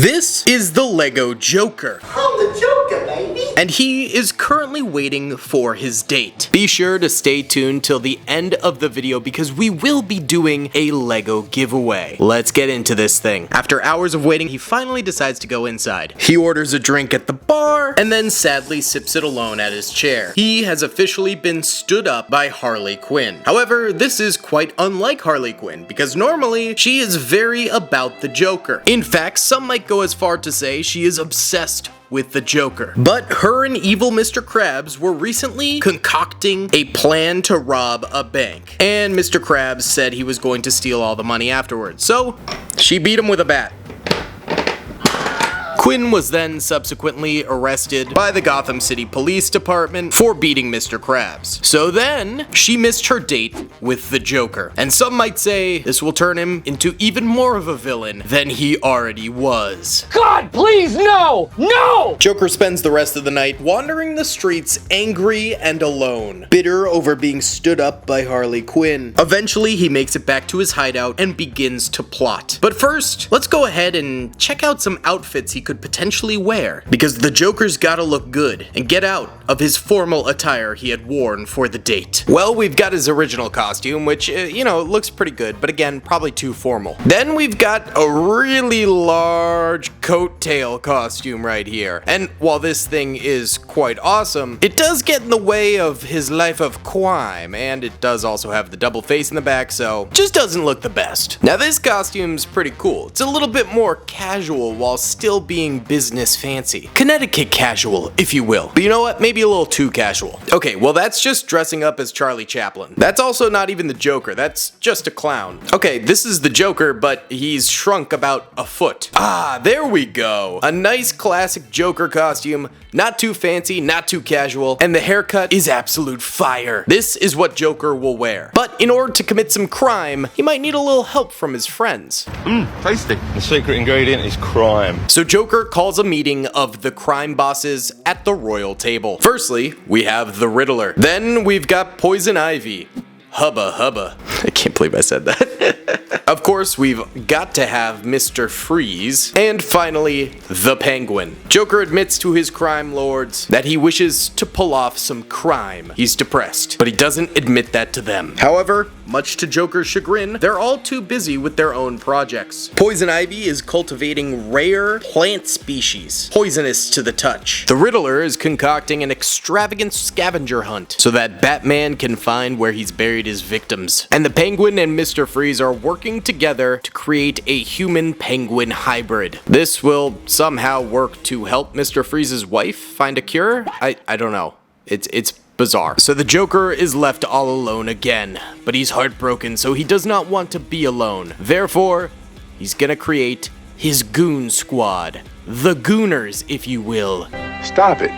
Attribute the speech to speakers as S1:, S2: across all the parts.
S1: This is the LEGO Joker.
S2: I'm the Joker, baby!
S1: And he is currently waiting for his date. Be sure to stay tuned till the end of the video because we will be doing a LEGO giveaway. Let's get into this thing. After hours of waiting, he finally decides to go inside. He orders a drink at the bar and then sadly sips it alone at his chair. He has officially been stood up by Harley Quinn. However, this is quite unlike Harley Quinn because normally she is very about the Joker. In fact, some might go as far to say she is obsessed with the Joker. But her and evil Mr. Krabs were recently concocting a plan to rob a bank. And Mr. Krabs said he was going to steal all the money afterwards. So she beat him with a bat. Quinn was then subsequently arrested by the Gotham City Police Department for beating Mr. Krabs. So then, she missed her date with the Joker. And some might say this will turn him into even more of a villain than he already was.
S3: God, please, no! No!
S1: Joker spends the rest of the night wandering the streets angry and alone, bitter over being stood up by Harley Quinn. Eventually, he makes it back to his hideout and begins to plot. But first, let's go ahead and check out some outfits he could potentially wear, because the Joker's gotta look good and get out of his formal attire he had worn for the date. Well, we've got his original costume, which, looks pretty good, but again, probably too formal. Then we've got a really large coat-tail costume right here. And while this thing is quite awesome, it does get in the way of his life of crime, and it does also have the double face in the back, so just doesn't look the best. Now this costume's pretty cool. It's a little bit more casual while still being business fancy. Connecticut casual, if you will. But you know what? Maybe a little too casual. Okay, well that's just dressing up as Charlie Chaplin. That's also not even the Joker, that's just a clown. Okay, this is the Joker, but he's shrunk about a foot. Ah, there we go. A nice classic Joker costume, not too fancy, not too casual, and the haircut is absolute fire. This is what Joker will wear. But in order to commit some crime, he might need a little help from his friends.
S4: Tasty. The secret ingredient is crime.
S1: So Joker calls a meeting of the crime bosses at the royal table. Firstly, we have the Riddler. Then we've got Poison Ivy. Hubba hubba. I can't believe I said that. Of course, we've got to have Mr. Freeze. And finally, the Penguin. Joker admits to his crime lords that he wishes to pull off some crime. He's depressed, but he doesn't admit that to them. However, much to Joker's chagrin, they're all too busy with their own projects. Poison Ivy is cultivating rare plant species, poisonous to the touch. The Riddler is concocting an extravagant scavenger hunt so that Batman can find where he's buried his victims. And the Penguin and Mr. Freeze are working together to create a human-penguin hybrid. This will somehow work to help Mr. Freeze's wife find a cure? I don't know. It's bizarre. So the Joker is left all alone again, but he's heartbroken, so he does not want to be alone. Therefore, he's gonna create his goon squad. The Gooners, if you will.
S4: Stop it.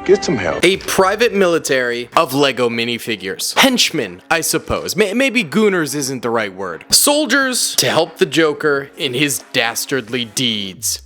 S4: Get some help.
S1: A private military of LEGO minifigures. Henchmen, I suppose. Maybe Gooners isn't the right word. Soldiers to help the Joker in his dastardly deeds.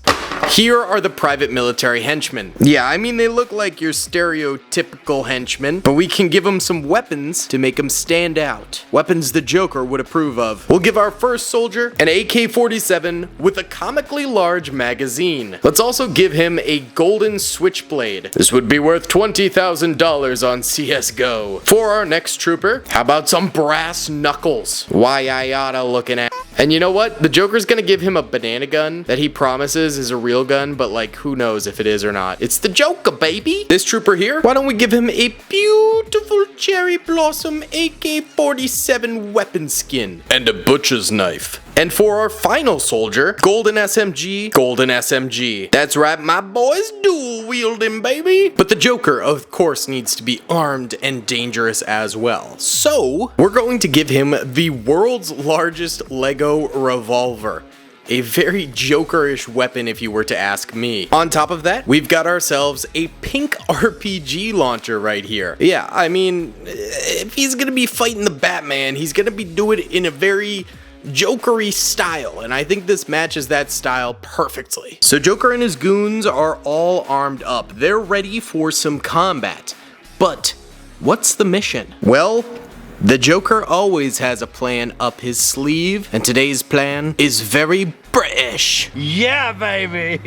S1: Here are the private military henchmen. Yeah, I mean, they look like your stereotypical henchmen, but we can give them some weapons to make them stand out. Weapons the Joker would approve of. We'll give our first soldier an AK-47 with a comically large magazine. Let's also give him a golden switchblade. This would be worth $20,000 on CSGO. For our next trooper, how about some brass knuckles? Why-I-oughta looking at. And you know what? The Joker's gonna give him a banana gun that he promises is a real gun, but like, who knows if it is or not. It's the Joker, baby! This trooper here, why don't we give him a beautiful cherry blossom AK-47 weapon skin and a butcher's knife. And for our final soldier, golden SMG, golden SMG. That's right, my boys dual wielding, baby! But the Joker, of course, needs to be armed and dangerous as well. So, we're going to give him the world's largest LEGO revolver. A very Jokerish weapon if you were to ask me. On top of that, we've got ourselves a pink RPG launcher right here. Yeah, I mean, if he's gonna be fighting the Batman, he's gonna be doing it in a very Jokery style, and I think this matches that style perfectly. So Joker and his goons are all armed up. They're ready for some combat. But what's the mission? Well, The Joker always has a plan up his sleeve, and today's plan is very British.
S3: Yeah, baby!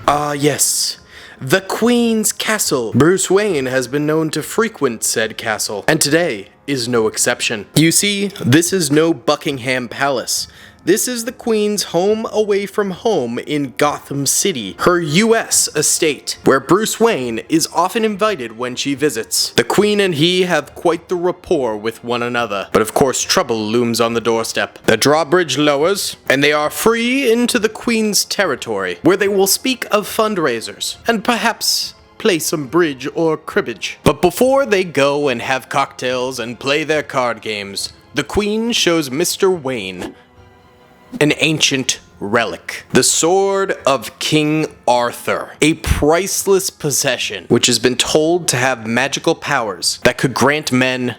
S1: Yes. The Queen's Castle. Bruce Wayne has been known to frequent said castle, and today is no exception. You see, this is no Buckingham Palace. This is the Queen's home away from home in Gotham City, her US estate, where Bruce Wayne is often invited when she visits. The Queen and he have quite the rapport with one another, but of course trouble looms on the doorstep. The drawbridge lowers, and they are free into the Queen's territory, where they will speak of fundraisers, and perhaps play some bridge or cribbage. But before they go and have cocktails and play their card games, the Queen shows Mr. Wayne an ancient relic. The sword of King Arthur. A priceless possession which has been told to have magical powers that could grant men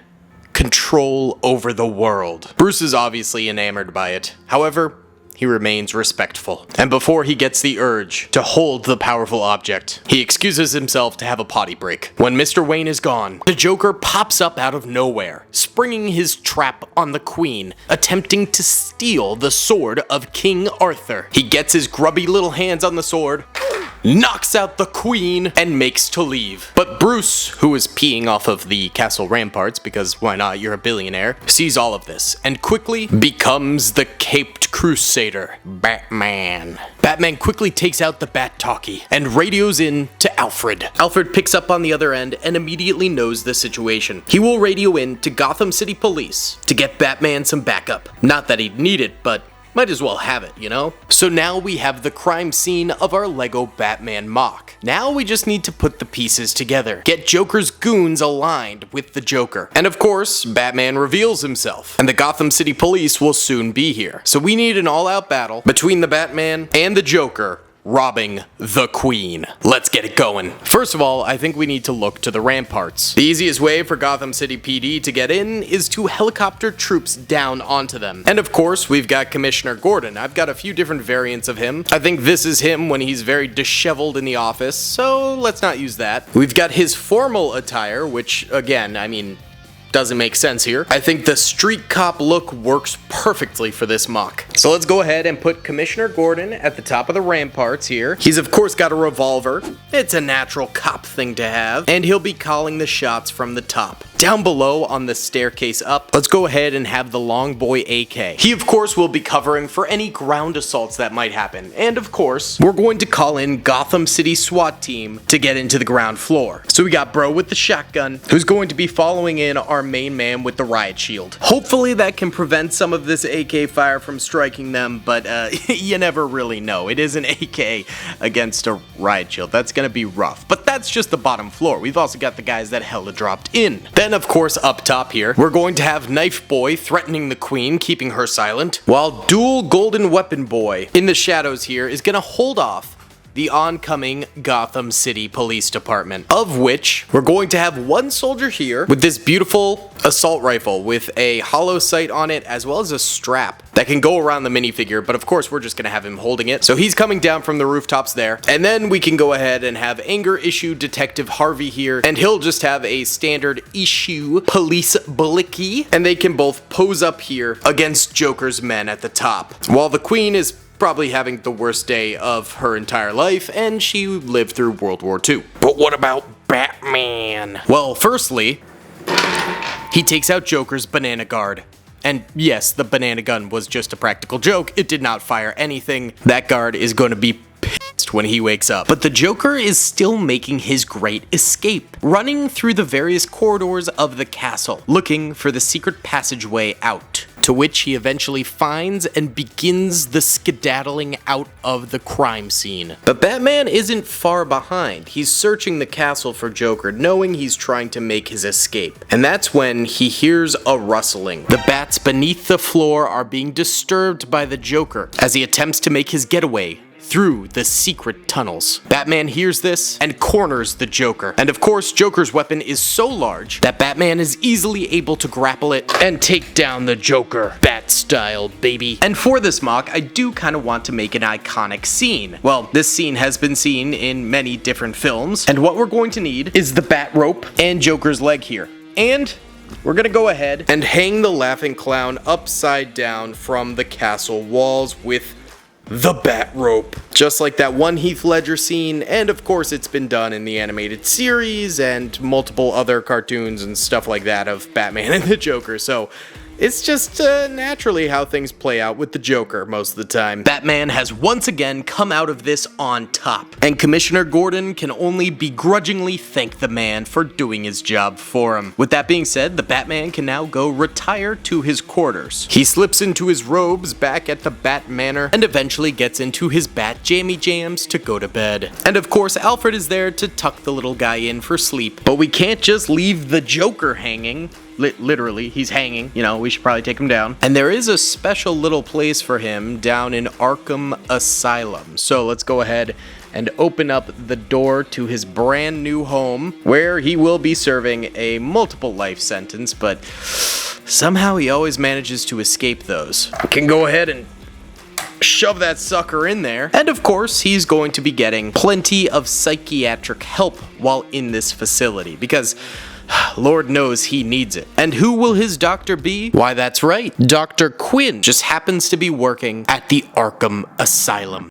S1: control over the world. Bruce is obviously enamored by it. However, he remains respectful. And before he gets the urge to hold the powerful object, he excuses himself to have a potty break. When Mr. Wayne is gone, the Joker pops up out of nowhere, springing his trap on the Queen, attempting to steal the sword of King Arthur. He gets his grubby little hands on the sword, knocks out the Queen, and makes to leave. But Bruce, who is peeing off of the castle ramparts, because why not, you're a billionaire, sees all of this, and quickly becomes the caped crusader, Batman. Batman quickly takes out the bat-talkie, and radios in to Alfred. Alfred picks up on the other end, and immediately knows the situation. He will radio in to Gotham City Police to get Batman some backup. Not that he'd need it, but might as well have it, you know? So now we have the crime scene of our LEGO Batman mock. Now we just need to put the pieces together. Get Joker's goons aligned with the Joker. And of course, Batman reveals himself, and the Gotham City Police will soon be here. So we need an all-out battle between the Batman and the Joker, robbing the Queen. Let's get it going. First of all, I think we need to look to the ramparts. The easiest way for Gotham City PD to get in is to helicopter troops down onto them. And of course, we've got Commissioner Gordon. I've got a few different variants of him. I think this is him when he's very disheveled in the office, so let's not use that. We've got his formal attire, which again, I mean, doesn't make sense here. I think the street cop look works perfectly for this mock. So let's go ahead and put Commissioner Gordon at the top of the ramparts here. He's of course got a revolver. It's a natural cop thing to have. And he'll be calling the shots from the top. Down below on the staircase up, let's go ahead and have the long boy AK. He of course will be covering for any ground assaults that might happen. And of course, we're going to call in Gotham City SWAT team to get into the ground floor. So we got Bro with the shotgun, who's going to be following in our main man with the riot shield. Hopefully that can prevent some of this AK fire from striking them, but you never really know. It is an AK against a riot shield. That's gonna be rough. But that's just the bottom floor. We've also got the guys that hella dropped in. Then of course up top here, we're going to have Knife Boy threatening the Queen, keeping her silent, while Dual Golden Weapon Boy in the shadows here is gonna hold off the oncoming Gotham City Police Department, of which we're going to have one soldier here with this beautiful assault rifle with a hollow sight on it, as well as a strap that can go around the minifigure, but of course we're just gonna have him holding it. So he's coming down from the rooftops there, and then we can go ahead and have Anger Issue Detective Harvey here, and he'll just have a standard issue police blicky, and they can both pose up here against Joker's men at the top, while the Queen is probably having the worst day of her entire life, and she lived through World War II. But what about Batman? Well, firstly, he takes out Joker's banana guard. And yes, the banana gun was just a practical joke. It did not fire anything. That guard is going to be pissed when he wakes up. But the Joker is still making his great escape, running through the various corridors of the castle, looking for the secret passageway out, to which he eventually finds and begins the skedaddling out of the crime scene. But Batman isn't far behind. He's searching the castle for Joker, knowing he's trying to make his escape. And that's when he hears a rustling. The bats beneath the floor are being disturbed by the Joker as he attempts to make his getaway through the secret tunnels. Batman hears this and corners the Joker. And of course, Joker's weapon is so large that Batman is easily able to grapple it and take down the Joker. Bat style, baby. And for this mock, I do kind of want to make an iconic scene. Well, this scene has been seen in many different films, and what we're going to need is the bat rope and Joker's leg here. And we're gonna go ahead and hang the laughing clown upside down from the castle walls with the bat rope. Just like that one Heath Ledger scene, and of course it's been done in the animated series and multiple other cartoons and stuff like that of Batman and the Joker, so it's just naturally how things play out with the Joker most of the time. Batman has once again come out of this on top, and Commissioner Gordon can only begrudgingly thank the man for doing his job for him. With that being said, the Batman can now go retire to his quarters. He slips into his robes back at the Bat Manor and eventually gets into his Bat Jammy Jams to go to bed. And of course, Alfred is there to tuck the little guy in for sleep. But we can't just leave the Joker hanging. Literally, he's hanging. You know, we should probably take him down. And there is a special little place for him down in Arkham Asylum. So let's go ahead and open up the door to his brand new home, where he will be serving a multiple life sentence, but somehow he always manages to escape those. We can go ahead and shove that sucker in there. And of course, he's going to be getting plenty of psychiatric help while in this facility, because Lord knows he needs it. And who will his doctor be? Why, that's right, Dr. Quinn just happens to be working at the Arkham Asylum.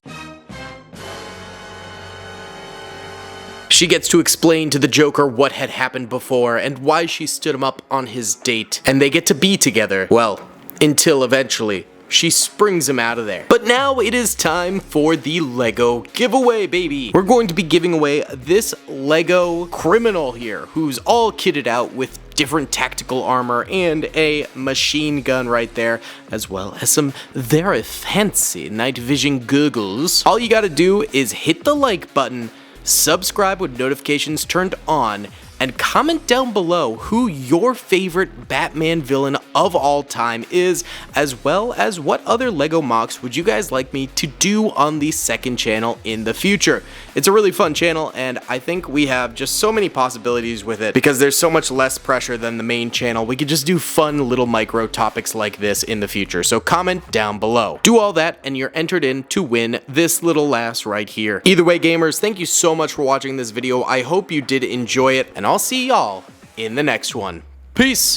S1: She gets to explain to the Joker what had happened before and why she stood him up on his date, and they get to be together, well, until eventually she springs him out of there. But now it is time for the LEGO giveaway, baby. We're going to be giving away this LEGO criminal here, who's all kitted out with different tactical armor and a machine gun right there, as well as some very fancy night vision goggles. All you gotta do is hit the like button, subscribe with notifications turned on, and comment down below who your favorite Batman villain of all time is, as well as what other LEGO mocks would you guys like me to do on the second channel in the future. It's a really fun channel, and I think we have just so many possibilities with it because there's so much less pressure than the main channel. We could just do fun little micro topics like this in the future, so comment down below. Do all that and you're entered in to win this little lass right here. Either way, gamers, thank you so much for watching this video. I hope you did enjoy it, and I'll see y'all in the next one. Peace!